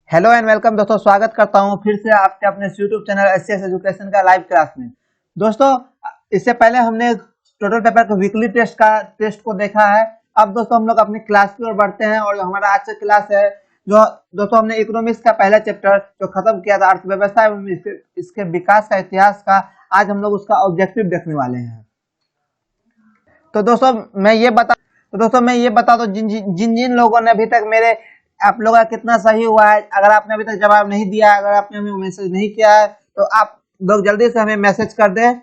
Hello and welcome दोस्तों, स्वागत करता हूं फिर से आपके अपने यूट्यूब चैनल एससीएस एजुकेशन का लाइव क्लास में। दोस्तों, इससे पहले हमने टोटल पेपर के वीकली टेस्ट को देखा है। अब दोस्तों हम लोग अपनी क्लास की ओर बढ़ते हैं और हमारा आज का क्लास है जो दोस्तों हमने इकोनॉमिक्स का पहला चैप्टर जो खत्म किया था, अर्थव्यवस्था एवं इसके विकास का इतिहास का, आज हम लोग उसका ऑब्जेक्टिव देखने वाले हैं। तो दोस्तों मैं ये बता दूं जिन जिन जिन लोगों ने अभी तक मेरे आप लोगों का कितना सही हुआ है। अगर आपने अभी तक जवाब नहीं दिया है, अगर आपने हमें मैसेज नहीं किया है, तो आप लोग जल्दी से हमें मैसेज कर दें,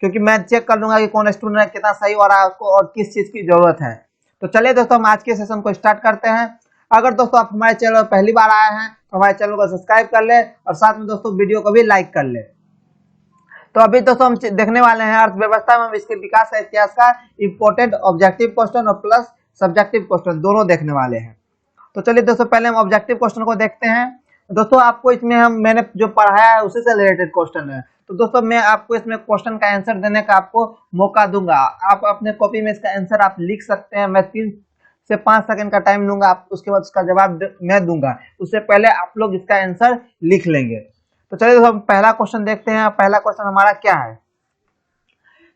क्योंकि मैं चेक कर लूंगा कि कौन स्टूडेंट कितना सही हो रहा है उसको और किस चीज की जरूरत है। तो चलिए दोस्तों, हम आज के सेशन को स्टार्ट करते हैं। अगर दोस्तों आप हमारे चैनल पर पहली बार आए हैं तो हमारे चैनल को सब्सक्राइब कर ले और साथ में दोस्तों वीडियो को भी लाइक कर ले। तो अभी दोस्तों हम देखने वाले हैं अर्थव्यवस्था में इसके विकास का इतिहास का इंपोर्टेंट ऑब्जेक्टिव क्वेश्चन और प्लस सब्जेक्टिव क्वेश्चन दोनों देखने वाले हैं। तो चलिए दोस्तों, पहले हम ऑब्जेक्टिव क्वेश्चन को देखते हैं। दोस्तों आपको इसमें मैंने जो पढ़ाया है उसी से रिलेटेड क्वेश्चन है। तो दोस्तों मैं आपको इसमें क्वेश्चन का आंसर देने का आपको मौका दूंगा। आप अपने कॉपी में इसका आंसर आप लिख सकते हैं। मैं 3 से 5 सेकंड का टाइम लूंगा, आप उसके बाद उसका जवाब मैं दूंगा। उससे पहले आप लोग इसका आंसर लिख लेंगे। तो चलिए दोस्तों हम पहला क्वेश्चन देखते हैं। पहला क्वेश्चन हमारा क्या है?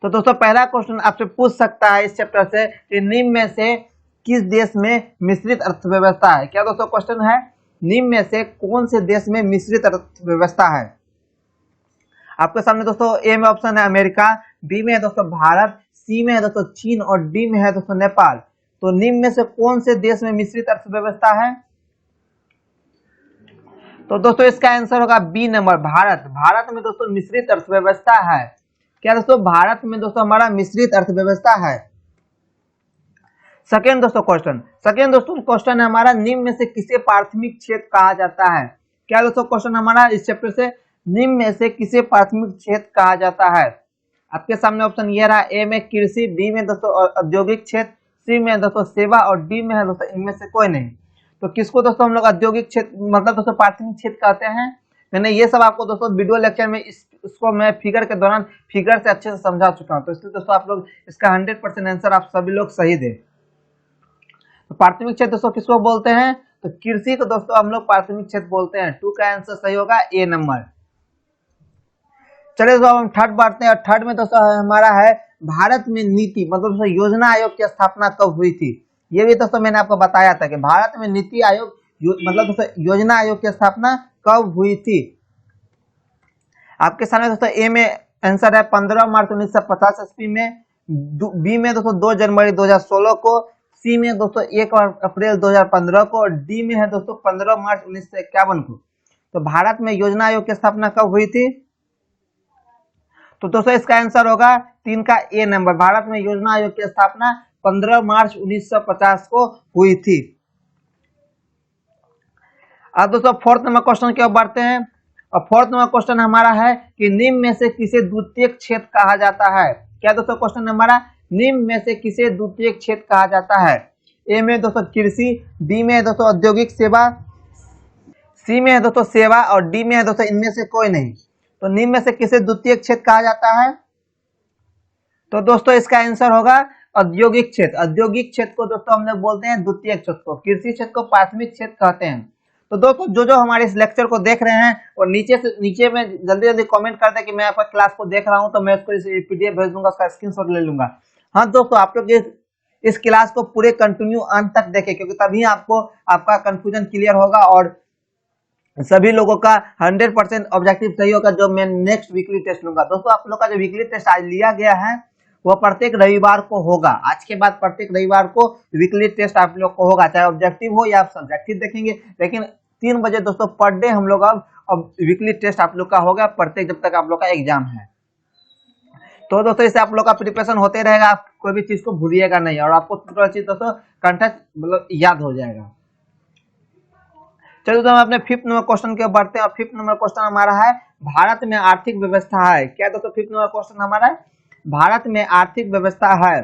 तो दोस्तों पहला क्वेश्चन आपसे पूछ सकता है इस चैप्टर से कि निम्न में से किस देश में मिश्रित अर्थव्यवस्था है। क्या दोस्तों क्वेश्चन है? निम्न में से कौन से देश में मिश्रित अर्थव्यवस्था है? आपके सामने दोस्तों ए में ऑप्शन है अमेरिका, बी में है दोस्तों भारत, सी में है दोस्तों चीन और डी में है दोस्तों नेपाल। तो निम्न में से कौन से देश में मिश्रित अर्थव्यवस्था है? तो दोस्तों इसका आंसर होगा बी नंबर, भारत। भारत में दोस्तों मिश्रित अर्थव्यवस्था है। क्या दोस्तों? भारत में दोस्तों हमारा मिश्रित अर्थव्यवस्था है। सेकेंड दोस्तों क्वेश्चन है हमारा, निम्न में से किसे प्राथमिक क्षेत्र कहा जाता है? क्या दोस्तों क्वेश्चन हमारा इस चैप्टर से, निम्न में से किसे प्राथमिक क्षेत्र कहा जाता है? आपके सामने ऑप्शन ये रहा, ए में कृषि, बी में दोस्तों औद्योगिक क्षेत्र, सी में दोस्तों सेवा और डी में है दोस्तों इनमें से कोई नहीं। तो किसको दोस्तों हम लोग औद्योगिक क्षेत्र मतलब दोस्तों प्राथमिक क्षेत्र कहते हैं? मैंने ये सब आपको दोस्तों वीडियो लेक्चर में इसको मैं फिगर के दौरान फिगर से अच्छे से समझा चुका हूँ। तो इसलिए दोस्तों आप लोग इसका 100% आंसर आप सभी लोग सही दें। तो प्राथमिक क्षेत्र दोस्तों किसको बोलते हैं? तो कृषि को दोस्तों हम लोग प्राथमिक क्षेत्र बोलते हैं। 2 का आंसर सही होगा ए नंबर। चलिए दोस्तों हम थर्ड बढ़ते हैं और थर्ड में दोस्तों हमारा है भारत में नीति मतलब दोस्तों योजना आयोग की स्थापना कब हुई थी? ये भी दोस्तों मैंने आपको बताया था कि भारत में नीति आयोग मतलब दोस्तों योजना आयोग की स्थापना कब हुई थी। आपके सामने दोस्तों ए में आंसर है 15 मार्च 1950 ईस्वी में, बी में दोस्तों 2 जनवरी 2016 को, सी में दोस्तों 1 अप्रैल 2015 को और डी में है दोस्तों 15 मार्च 1951 को। तो भारत में योजना आयोग की स्थापना कब हुई थी? तो दोस्तों इसका आंसर होगा 3 का ए नंबर। भारत में योजना आयोग की स्थापना 15 मार्च 1950 को हुई थी। अब दोस्तों फोर्थ नंबर क्वेश्चन की ओर बढ़ते हैं और फोर्थ नंबर क्वेश्चन हमारा है कि निम्न में से किसे द्वितीय क्षेत्र कहा जाता है? क्या दोस्तों क्वेश्चन हमारा, निम्न में से किसे द्वितीय क्षेत्र कहा जाता है? ए में दोस्तों कृषि, बी में दोस्तों औद्योगिक सेवा, सी में है दोस्तों सेवा और डी में है दोस्तों इनमें से कोई नहीं। तो निम्न में से किसे द्वितीय क्षेत्र कहा जाता है? तो दोस्तों इसका आंसर होगा औद्योगिक क्षेत्र। औद्योगिक क्षेत्र को दोस्तों हम लोग बोलते हैं द्वितीय क्षेत्र को, कृषि क्षेत्र को प्राथमिक क्षेत्र कहते हैं। तो दोस्तों जो हमारे इस लेक्चर को देख रहे हैं और नीचे में जल्दी कमेंट कर दे कि मैं आपका क्लास को देख रहा हूं, तो मैं उसको पीडीएफ भेज दूंगा, उसका स्क्रीनशॉट ले लूंगा। हाँ दोस्तों, आप लोग इस क्लास को पूरे कंटिन्यू अंत तक देखें, क्योंकि तभी आपको आपका कंफ्यूजन क्लियर होगा और सभी लोगों का 100% ऑब्जेक्टिव सही होगा जो मैं नेक्स्ट वीकली टेस्ट लूंगा। दोस्तों आप लोग का जो वीकली टेस्ट आज लिया गया है वो प्रत्येक रविवार को होगा। आज के बाद प्रत्येक रविवार को वीकली टेस्ट आप लोग को होगा, चाहे ऑब्जेक्टिव हो या आप सब्जेक्टिव देखेंगे, लेकिन 3 बजे दोस्तों पर डे हम लोग अब वीकली टेस्ट आप लोग का होगा प्रत्येक जब तक आप लोग का एग्जाम है। तो दोस्तों इससे आप लोग का प्रिपरेशन होते रहेगा, आप कोई भी चीज को भूलिएगा नहीं और आपको पूरा चीज दोस्तों कंठस्थ मतलब याद हो जाएगा। चलिए तो हम अपने फिफ्थ नंबर क्वेश्चन के बढ़ते हैं और फिफ्थ नंबर क्वेश्चन हमारा है भारत में आर्थिक व्यवस्था है। क्या दोस्तों फिफ्थ नंबर क्वेश्चन हमारा है भारत में आर्थिक व्यवस्था है?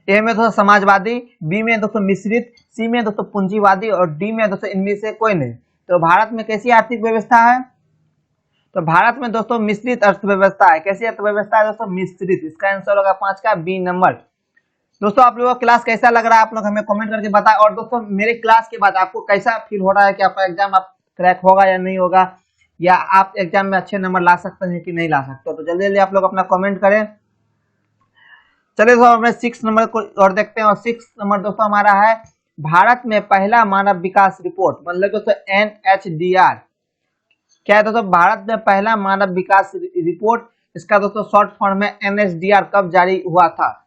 ए में दोस्तों समाजवादी, बी में दोस्तों मिश्रित, सी में दोस्तों पूंजीवादी और डी में दोस्तों इनमें से कोई नहीं। तो भारत में कैसी आर्थिक व्यवस्था है? तो भारत में दोस्तों मिश्रित अर्थव्यवस्था है। कैसी अर्थव्यवस्था है दोस्तों? मिश्रित। इसका आंसर होगा 5 का बी नंबर। दोस्तों आप लोगों को क्लास कैसा लग रहा है, आप लोग हमें कमेंट करके बताएं। और दोस्तों मेरे क्लास के बाद आपको कैसा फील हो रहा है कि आपका एग्जाम आप क्रैक होगा या नहीं होगा, या आप एग्जाम में अच्छे नंबर ला सकते हैं कि नहीं ला सकते, तो जल्दी जल्दी आप लोग अपना कमेंट करें। चलिए दोस्तों हमें 6 नंबर को और देखते हैं। और 6 नंबर दोस्तों हमारा है भारत में पहला मानव विकास रिपोर्ट, मतलब दोस्तों NHDR। क्या है दोस्तों, भारत में पहला मानव विकास रिपोर्ट, इसका दोस्तों शॉर्ट फॉर्म है NHDR। कब जारी हुआ था,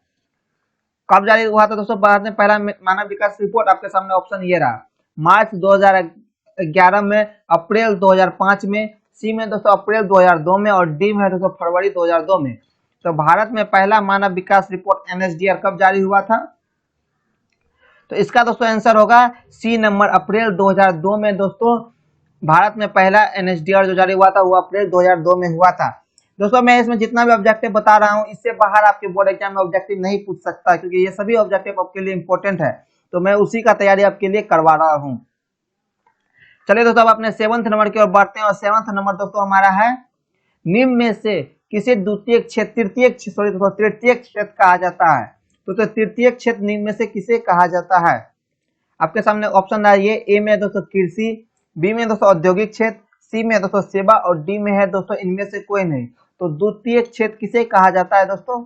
कब जारी हुआ था दोस्तों भारत में पहला मानव विकास रिपोर्ट? आपके सामने ऑप्शन ये रहा, मार्च 2011 में, अप्रैल 2005 में, सी में दोस्तों अप्रैल 2002 में, और डी में दोस्तों फरवरी 2002 में। तो भारत में पहला मानव विकास रिपोर्ट NHDR कब जारी हुआ था? तो इसका दोस्तों आंसर होगा सी नंबर, अप्रैल 2002 में। दोस्तों भारत में पहला NHDR जो जारी हुआ था वो अप्रैल 2002 में हुआ था। दोस्तों मैं इसमें जितना भी ऑब्जेक्टिव बता रहा हूँ इससे बाहर आपके बोर्ड एग्जाम में ऑब्जेक्टिव नहीं पूछ सकता, क्योंकि ये सभी ऑब्जेक्टिव आपके लिए इंपॉर्टेंट है, तो मैं उसी का तैयारी आपके लिए करवा रहा हूँ। चलिए दोस्तों अब अपने 7th नंबर की ओर बढ़ते हैं। और 7th नंबर दोस्तों हमारा है, निम्न में से किसे द्वितीय क्षेत्र, तृतीय क्षेत्र कहा जाता है? तो तृतीय क्षेत्र निम्न में से किसे कहा जाता है? आपके सामने ऑप्शन है ये, ए में दोस्तों कृषि, बी में दोस्तों औद्योगिक क्षेत्र, सी में दोस्तों सेवा, और डी में है दोस्तों इनमें से कोई नहीं। तो द्वितीय क्षेत्र किसे कहा जाता है दोस्तों?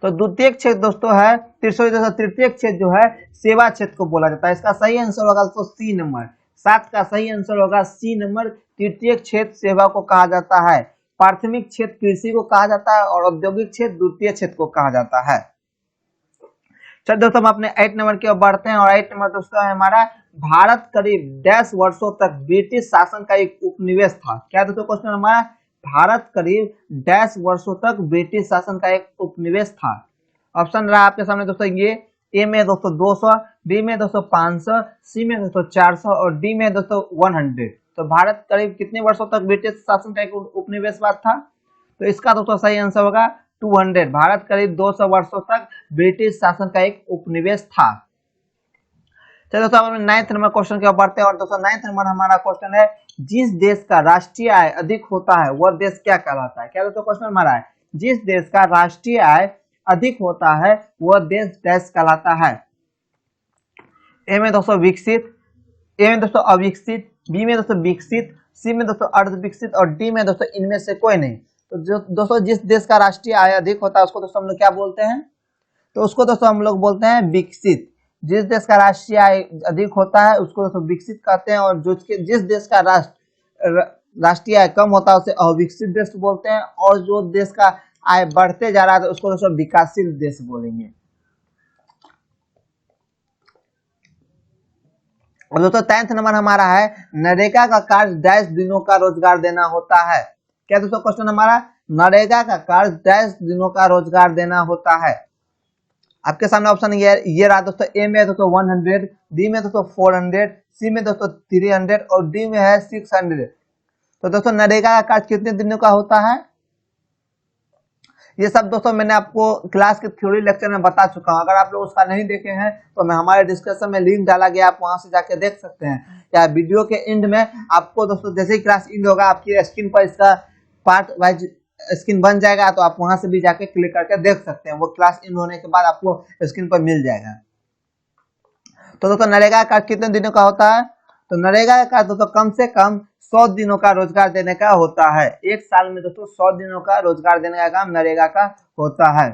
तो द्वितीय क्षेत्र दोस्तों है तृतीय क्षेत्र जो है सेवा क्षेत्र को बोला जाता है। इसका सही आंसर होगा दोस्तों सी नंबर, 7 का सही आंसर होगा सी नंबर। तृतीय क्षेत्र सेवा को कहा जाता है, प्राथमिक क्षेत्र कृषि को कहा जाता है, और औद्योगिक क्षेत्र द्वितीय क्षेत्र को कहा जाता है। चलिए दोस्तों हम अपने 8 नंबर की ओर बढ़ते हैं। और 8 नंबर दोस्तों है हमारा, भारत करीब 10 वर्षों तक ब्रिटिश शासन का एक उपनिवेश था। क्या दोस्तों क्वेश्चन हमारा, भारत करीब 10 वर्षों तक ब्रिटिश शासन का एक उपनिवेश था। ऑप्शन रहा आपके सामने दोस्तों ये, ए में दोस्तों 200, बी में दोस्तों 500, सी में दोस्तों 400, और डी में दोस्तों 100। तो भारत करीब कितने वर्षों तक ब्रिटिश शासन का एक उपनिवेशवाद था? तो इसका दोस्तों सही आंसर होगा 200। भारत करीब 200 वर्षों तक ब्रिटिश शासन का एक उपनिवेश था। चलो दोस्तों अब 9th नंबर क्वेश्चन के ऊपर बढ़ते हैं। और दोस्तों 9th नंबर हमारा क्वेश्चन है, जिस देश का राष्ट्रीय आय अधिक होता है वह देश क्या कहलाता है? क्या दोस्तों क्वेश्चन हमारा है, जिस देश का राष्ट्रीय आय अधिक होता है वह देश कहलाता है? ए में दोस्तों विकसित, ए में दोस्तों अविकसित, बी में दोस्तों विकसित, सी में दोस्तों अर्ध विकसित, और डी में दोस्तों इनमें से कोई नहीं। तो जो दोस्तों जिस देश का राष्ट्रीय आय अधिक होता है उसको दोस्तों हम लोग क्या बोलते हैं? तो उसको दोस्तों हम लोग बोलते हैं विकसित। जिस देश का राष्ट्रीय आय अधिक होता है उसको दोस्तों विकसित कहते हैं, और जिस देश का राष्ट्रीय आय कम होता है उसे अविकसित देश बोलते हैं, और जो देश का आय बढ़ते जा रहा है उसको दोस्तों विकासशील देश बोलेंगे। और दोस्तों 10th नंबर हमारा है, नरेगा का कार्य 10 दिनों का रोजगार देना होता है। क्या दोस्तों क्वेश्चन हमारा, नरेगा का कार्य 10 दिनों का रोजगार देना होता है? आपके सामने ऑप्शन ये रहा दोस्तों, ए में दोस्तों 100, बी में दोस्तों 400, सी में दोस्तों 300, और डी में है 600। तो दोस्तों नरेगा का कार्य कितने दिनों का होता है? ये सब दोस्तों मैंने आपको क्लास के थ्योरी लेक्चर में बता चुका हूं। अगर आप लोग उसका नहीं देखे हैं तो मैं हमारे डिस्क्रिप्शन में लिंक डाला गया, आप वहां से जाके देख सकते हैं। या वीडियो के एंड में आपको दोस्तों जैसे ही क्लास एंड होगा आपकी स्क्रीन पर इसका पार्ट वाइज स्क्रीन बन जाएगा, तो आप वहां से भी जाके क्लिक करके देख सकते हैं। वो क्लास एंड होने के बाद आपको स्क्रीन पर मिल जाएगा। तो दोस्तों नरेगा का कितने दिनों का होता है? तो नरेगा का दोस्तों कम से कम 100 दिनों का रोजगार देने का होता है। एक साल में दोस्तों 100 दिनों का रोजगार देने का काम नरेगा का होता है।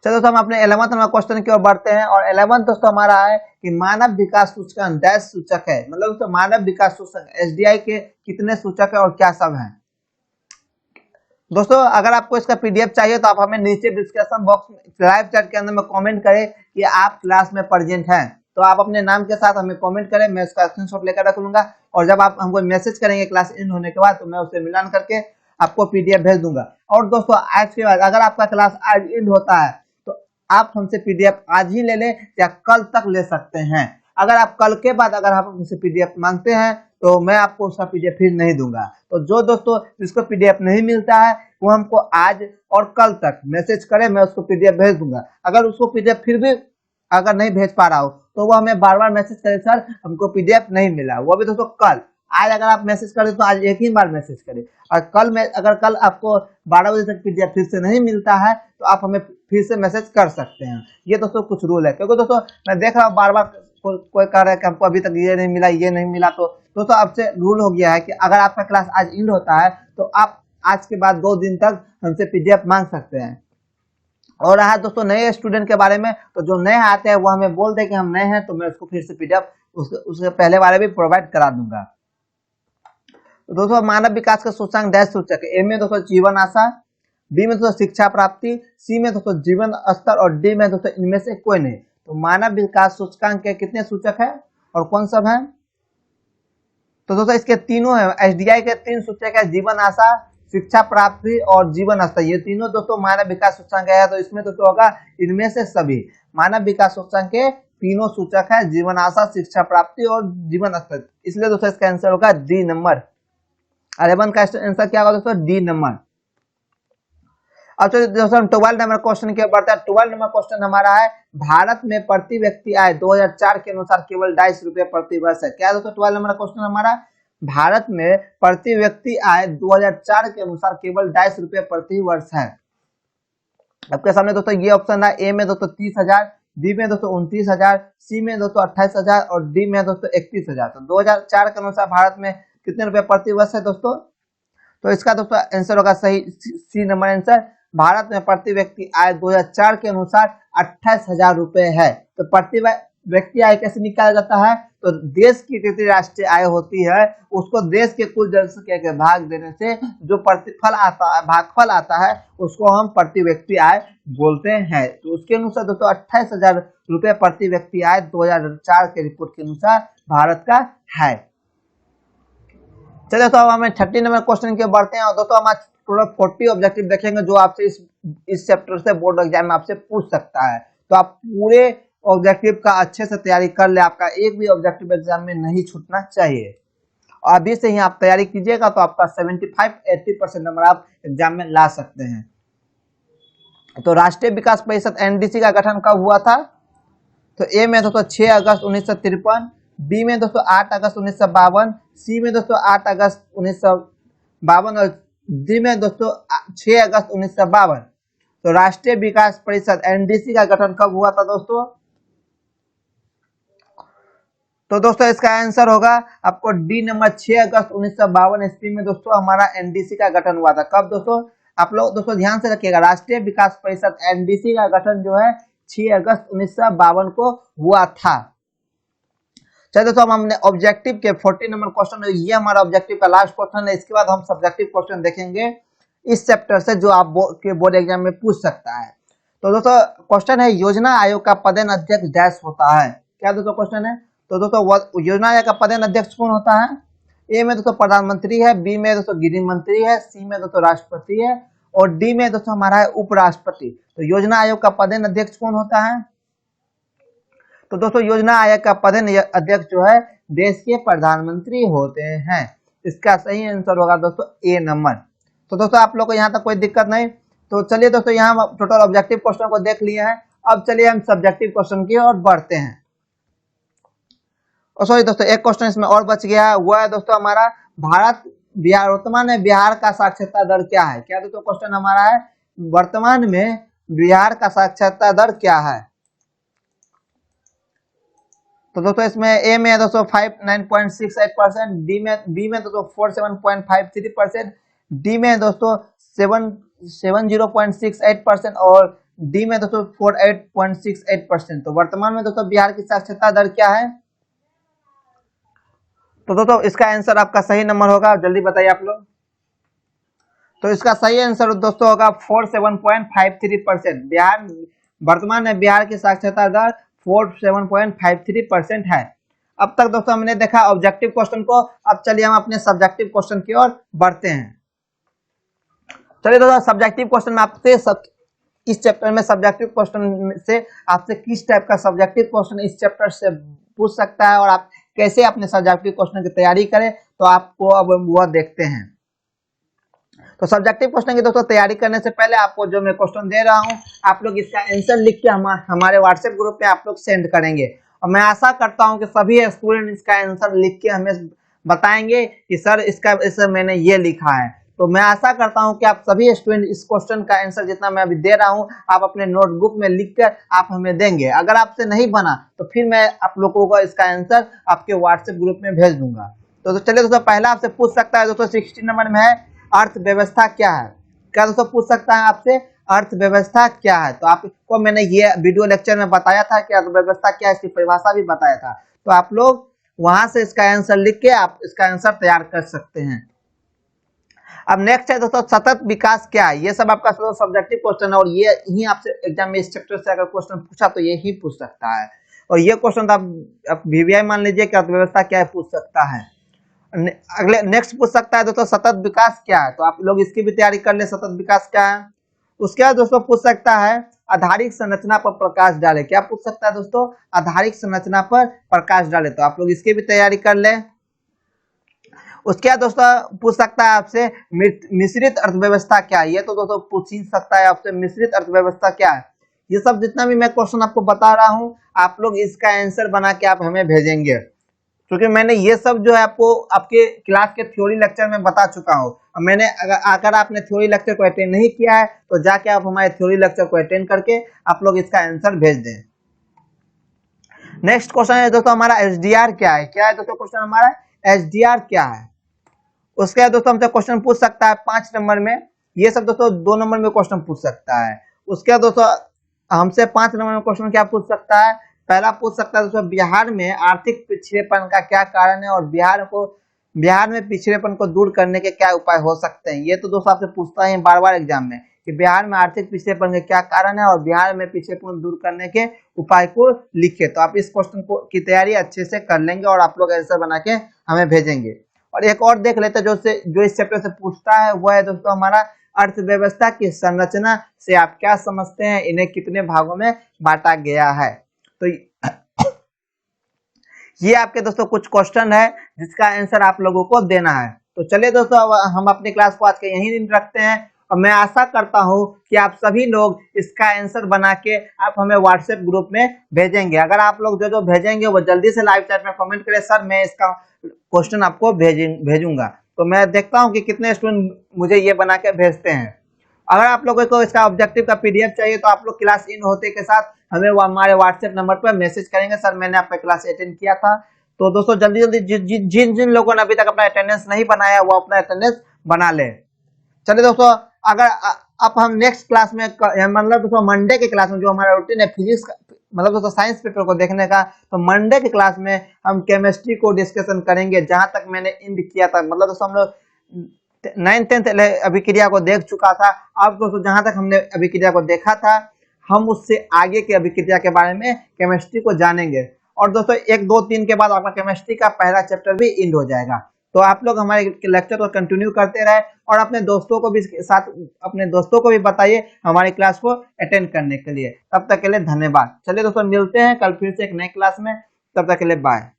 चलो दोस्तों हम अपने 11th नंबर क्वेश्चन की ओर बढ़ते हैं। और 11th दोस्तों हमारा है कि मानव विकास सूचकांक डैश सूचक है, मतलब दोस्तों मानव विकास सूचक एसडीआई के कितने सूचक है और क्या सब है? दोस्तों अगर आपको इसका पीडीएफ चाहिए तो आप हमें नीचे डिस्क्रिप्शन बॉक्स में लाइव चैट के अंदर में कमेंट करें कि आप क्लास में प्रेजेंट हैं। तो आप अपने नाम के साथ हमें कमेंट करें, मैं उसका स्क्रीनशॉट लेकर रख लूंगा, और जब आप हमको मैसेज करेंगे क्लास एंड होने के बाद तो मैं उससे मिलान करके आपको पीडीएफ भेज दूंगा। और दोस्तों आज के बाद अगर आपका क्लास आज एंड होता है तो आप हमसे पीडीएफ आज ही ले लें या कल तक ले सकते हैं। अगर आप कल के बाद अगर आप हमसे पीडीएफ मांगते हैं तो मैं आपको उसका पीडीएफ फिर नहीं दूंगा। तो जो दोस्तों जिसको पीडीएफ नहीं मिलता है वो हमको आज और कल तक मैसेज करे, मैं उसको पीडीएफ भेज दूंगा। अगर उसको पीडीएफ फिर भी अगर नहीं भेज पा रहा हो तो वो हमें बार बार मैसेज करे, सर हमको पीडीएफ नहीं मिला, वो भी दोस्तों कल। आज अगर आप मैसेज करें तो आज एक ही बार मैसेज करें, और कल में अगर कल आपको 12 बजे तक पीडीएफ फिर से नहीं मिलता है तो आप हमें फिर से मैसेज कर सकते हैं। ये दोस्तों कुछ रूल है, क्योंकि दोस्तों मैं देख रहा हूँ बार बार कोई कह रहा है कि हमको अभी तक ये नहीं मिला, ये नहीं मिला। तो दोस्तों आपसे रूल हो गया है कि अगर आपका क्लास आज एंड होता है तो आप आज के बाद 2 दिन तक हमसे पीडीएफ मांग सकते हैं। और रहा दोस्तों नए स्टूडेंट के बारे में, तो जो नए आते हैं वो हमें बोल दे कि हम नए हैं, तो मैं उसको फिर से पीडीएफ उसके पहले वाले भी प्रोवाइड करा दूंगा। तो दोस्तों मानव विकास का सूचकांक डैश सूचक है। ए में दोस्तों जीवन आशा, बी में दोस्तों शिक्षा प्राप्ति, सी में दोस्तों जीवन स्तर और डी में दोस्तों इनमें से कोई नहीं। तो मानव विकास सूचकांक के कितने सूचक है और कौन सब है? तो दोस्तों इसके तीनों है, एसडीआई के 3 सूचक है, जीवन आशा, शिक्षा प्राप्ति और जीवन स्तर। ये तीनों दोस्तों मानव विकास सूचकांक है। तो इसमें दोस्तों होगा इनमें से सभी। मानव विकास सूचकांक के तीनों सूचक है, जीवन आशा, शिक्षा प्राप्ति और जीवन स्तर। इसलिए दोस्तों इसका आंसर होगा डी नंबर। 11 का आंसर क्या होगा दोस्तों? D number. अब चलिए दोस्तों 12 नंबर क्वेश्चन की ओर बढ़ते हैं। 12 नंबर क्वेश्चन हमारा है, भारत में प्रति व्यक्ति आय 2004 के अनुसार केवल 250 रुपए प्रति वर्ष है। क्या दोस्तों 12 नंबर क्वेश्चन हमारा, भारत में प्रति व्यक्ति आय 2004 के अनुसार केवल 250 रुपए प्रति वर्ष है। आपके सामने दोस्तों ये ऑप्शन है, ए में दोस्तों 30,000, बी में दोस्तों 29,000, सी में दोस्तों 28,000 और डी में दोस्तों 31,000। तो 2004 के अनुसार भारत में कितने रुपए प्रति वर्ष है दोस्तों? तो इसका दोस्तों आंसर होगा सही सी नंबर आंसर। भारत में प्रति व्यक्ति आय 2004 के अनुसार 28,000 रुपए है। तो प्रति व्यक्ति आय कैसे निकाला जाता है? तो देश की कितनी राष्ट्रीय आय होती है उसको देश के कुल जनसंख्या के भाग देने से जो प्रतिफल आता है, भागफल आता है, उसको हम प्रति व्यक्ति आय बोलते हैं। तो उसके अनुसार दोस्तों 28,000 रुपए प्रति व्यक्ति आय 2004 के रिपोर्ट के अनुसार भारत का है। चलिए तो अब हमें 30 नंबर क्वेश्चन के बढ़ते हैं। और दोस्तों हम आज टोटल 40 ऑब्जेक्टिव देखेंगे जो आपसे इस चैप्टर से बोर्ड एग्जाम में आपसे पूछ सकता है। तो आप पूरे ऑब्जेक्टिव का अच्छे से तैयारी कर ले, आपका एक भी ऑब्जेक्टिव एग्जाम में नहीं छूटना चाहिए। और अभी से ही आप तैयारी कीजिएगा तो आपका 75-80% नंबर आप एग्जाम में ला सकते हैं। तो राष्ट्रीय विकास परिषद एनडीसी का गठन कब हुआ था? तो ए में दोस्तों 6 अगस्त 1953, बी में दोस्तों 8 अगस्त 1952, सी में दोस्तों 8 अगस्त 1952 और डी में दोस्तों 6 अगस्त 1952। तो राष्ट्रीय विकास परिषद एनडीसी का गठन कब हुआ था दोस्तों? तो दोस्तों इसका आंसर होगा आपको डी नंबर 6 अगस्त 1952 ईस्वी में दोस्तों हमारा एनडीसी का गठन हुआ था। कब दोस्तों? आप लोग दोस्तों ध्यान से रखिएगा, राष्ट्रीय विकास परिषद एनडीसी का गठन जो है 6 अगस्त 1952 को हुआ था। चलिए दोस्तों अब हमने ऑब्जेक्टिव के 40 नंबर क्वेश्चन, ये हमारा ऑब्जेक्टिव का लास्ट क्वेश्चन है। इसके बाद हम सब्जेक्टिव क्वेश्चन देखेंगे इस चैप्टर से जो आप बोर्ड एग्जाम में पूछ सकता है। तो दोस्तों क्वेश्चन है, योजना आयोग का पदेन अध्यक्ष डैश होता है। क्या दोस्तों क्वेश्चन है? तो दोस्तों योजना आयोग का पदेन अध्यक्ष कौन होता है? ए में दोस्तों प्रधानमंत्री है, बी में दोस्तों गृह मंत्री है, सी में दोस्तों राष्ट्रपति है और डी में दोस्तों हमारा है उपराष्ट्रपति। तो योजना आयोग का पदेन अध्यक्ष कौन होता है? तो दोस्तों योजना आयोग का पदेन अध्यक्ष जो है देश के प्रधानमंत्री होते हैं। इसका सही आंसर होगा दोस्तों ए नंबर। तो दोस्तों आप लोग को यहाँ तक कोई दिक्कत नहीं। तो चलिए दोस्तों यहाँ हम टोटल ऑब्जेक्टिव क्वेश्चन को देख लिए हैं। अब चलिए हम सब्जेक्टिव क्वेश्चन की ओर बढ़ते हैं। और सॉरी दोस्तों एक क्वेश्चन इसमें और बच गया है, वो है दोस्तों हमारा वर्तमान में बिहार का साक्षरता दर क्या है? क्या दोस्तों क्वेश्चन हमारा है, वर्तमान में बिहार का साक्षरता दर क्या है? तो दोस्तों इसमें ए में दोस्तों 59.68%, बी में दोस्तों 47.53%, डी में दोस्तों 70.68% और डी में दोस्तों 48.68%। तो वर्तमान में दोस्तों बिहार की साक्षरता दर क्या है? तो दोस्तों इसका आंसर आपका सही नंबर होगा, जल्दी बताइए आप लोग। तो इसका सही आंसर दोस्तों होगा 47.53%। बिहार वर्तमान में बिहार की साक्षरता दर 47.53% है। अब तक दोस्तों हमने देखा ऑब्जेक्टिव क्वेश्चन को। अब चलिए हम अपने सब्जेक्टिव क्वेश्चन की ओर बढ़ते हैं। चलिए दोस्तों सब्जेक्टिव क्वेश्चन में आपसे इस चैप्टर में सब्जेक्टिव क्वेश्चन से आपसे किस टाइप का सब्जेक्टिव क्वेश्चन इस चैप्टर से पूछ सकता है और आप कैसे अपने सब्जेक्टिव क्वेश्चन की तैयारी करें, तो आपको अब वह देखते हैं। तो सब्जेक्टिव क्वेश्चन की दोस्तों तैयारी करने से पहले आपको जो मैं क्वेश्चन दे रहा हूं आप लोग इसका आंसर लिख के हमारे व्हाट्सएप ग्रुप पे आप लोग सेंड करेंगे। और मैं आशा करता हूं कि सभी स्टूडेंट इसका आंसर लिख के हमें बताएंगे कि सर इसका मैंने ये लिखा है। तो मैं आशा करता हूं कि आप सभी स्टूडेंट इस क्वेश्चन का आंसर जितना मैं अभी दे रहा हूं आप अपने नोटबुक में लिखकर आप हमें देंगे। अगर आपसे नहीं बना तो फिर मैं आप लोगों को इसका आंसर आपके व्हाट्सएप ग्रुप में भेज दूंगा। तो चलिए दोस्तों, पहला आपसे पूछ सकता है दोस्तों 60 नंबर में है, अर्थव्यवस्था क्या है। क्या दोस्तों पूछ सकता है आपसे, अर्थव्यवस्था क्या है। तो आपको मैंने ये वीडियो लेक्चर में बताया था कि अर्थव्यवस्था क्या है, इसकी परिभाषा भी बताया था। तो आप लोग वहां से इसका आंसर लिख के आप इसका आंसर तैयार कर सकते हैं। अब नेक्स्ट है दोस्तों, सतत विकास क्या है। ये सब आपका सब्जेक्टिव क्वेश्चन है और ये ही आपसे एग्जाम में इस चैप्टर से अगर क्वेश्चन पूछा तो ये ही पूछ सकता है। और ये क्वेश्चन तो आप वीवीआई मान लीजिए कि अर्थव्यवस्था क्या है पूछ सकता है। अगले नेक्स्ट पूछ सकता है दोस्तों, सतत विकास क्या है। तो आप लोग इसकी भी तैयारी कर ले, सतत विकास क्या है। उसके बाद दोस्तों पूछ सकता है, आधारिक संरचना पर प्रकाश डाले। क्या पूछ सकता है दोस्तों, आधारिक संरचना पर प्रकाश डाले। तो आप लोग इसकी भी तैयारी कर ले। उसके बाद दोस्तों पूछ सकता है आपसे, मिश्रित अर्थव्यवस्था क्या है। ये तो दोस्तों पूछ ही सकता है आपसे, मिश्रित अर्थव्यवस्था क्या है। ये सब जितना भी मैं क्वेश्चन आपको बता रहा हूं आप लोग इसका आंसर बना के आप हमें भेजेंगे, क्योंकि मैंने ये सब जो है आपको आपके क्लास के थ्योरी लेक्चर में बता चुका हूँ। मैंने अगर आपने थ्योरी लेक्चर को अटेंड नहीं किया है तो जाके आप हमारे थ्योरी लेक्चर को अटेंड करके आप लोग इसका आंसर भेज दें। नेक्स्ट क्वेश्चन है दोस्तों हमारा, एसडीआर क्या है। क्या है दोस्तों क्वेश्चन हमारा, एसडीआर क्या है। उसके बाद दोस्तों हमसे क्वेश्चन पूछ सकता है 5 नंबर में। ये सब दोस्तों 2 नंबर में क्वेश्चन पूछ सकता है। उसके बाद दोस्तों हमसे 5 नंबर में क्वेश्चन क्या पूछ सकता है, पहला पूछ सकता है दोस्तों, बिहार में आर्थिक पिछड़ेपन का क्या कारण है और बिहार में पिछड़ेपन को दूर करने के क्या उपाय हो सकते हैं। ये तो दोस्तों आपसे पूछता है बार बार एग्जाम में कि बिहार में आर्थिक पिछड़ेपन के क्या कारण है और बिहार में पिछड़ेपन दूर करने के उपाय को लिखे। तो आप इस क्वेश्चन को की तैयारी अच्छे से कर लेंगे और आप लोग आंसर बना के हमें भेजेंगे। और एक और देख लेते हैं जो इस चैप्टर से पूछता है, वो है दोस्तों हमारा, अर्थव्यवस्था की संरचना से आप क्या समझते हैं, इन्हें कितने भागों में बांटा गया है। तो ये आपके दोस्तों कुछ क्वेश्चन है जिसका आंसर आप लोगों को देना है। तो चलिए दोस्तों अब हम अपनी क्लास को आज के यहीं दिन रखते हैं और मैं आशा करता हूं कि आप सभी लोग इसका आंसर बना के आप हमें व्हाट्सएप ग्रुप में भेजेंगे। अगर आप लोग जो भेजेंगे वो जल्दी से लाइव चैट में कमेंट करें, सर मैं इसका क्वेश्चन आपको भेजूंगा। तो मैं देखता हूं कि कितने स्टूडेंट मुझे ये बना के भेजते हैं। अगर आप लोगों को इसका ऑब्जेक्टिव का पीडीएफ चाहिए तो आप लोग क्लास इन होते के साथ हमें वो हमारे व्हाट्सएप नंबर पर मैसेज करेंगे, सर मैंने आपका क्लास अटेंड किया था। तो दोस्तों जल्दी जल्दी जिन जिन लोगों ने अभी तक अपना अटेंडेंस नहीं बनाया वो अपना अटेंडेंस बना ले। चलिए दोस्तों, अगर अब हम नेक्स्ट क्लास में मतलब दोस्तों मंडे के क्लास में जो हमारा रूटीन है फिजिक्स मतलब दोस्तों साइंस पेपर को देखने का, तो मंडे के क्लास में हम केमिस्ट्री को डिस्कशन करेंगे जहां तक मैंने इंड किया था। मतलब दोस्तों हम लोग 9th 10th अभिक्रिया को देख चुका था। अब दोस्तों जहां तक हमने अभिक्रिया को देखा था हम उससे आगे के अभिक्रिया के बारे में केमिस्ट्री को जानेंगे। और दोस्तों 1 2 3 के बाद आपका केमिस्ट्री का पहला चैप्टर भी इंड हो जाएगा। तो आप लोग हमारे लेक्चर को कंटिन्यू करते रहे और अपने दोस्तों को भी साथ अपने दोस्तों को भी बताइए हमारी क्लास को अटेंड करने के लिए। तब तक के लिए धन्यवाद। चलिए दोस्तों मिलते हैं कल फिर से एक नए क्लास में, तब तक के लिए बाय।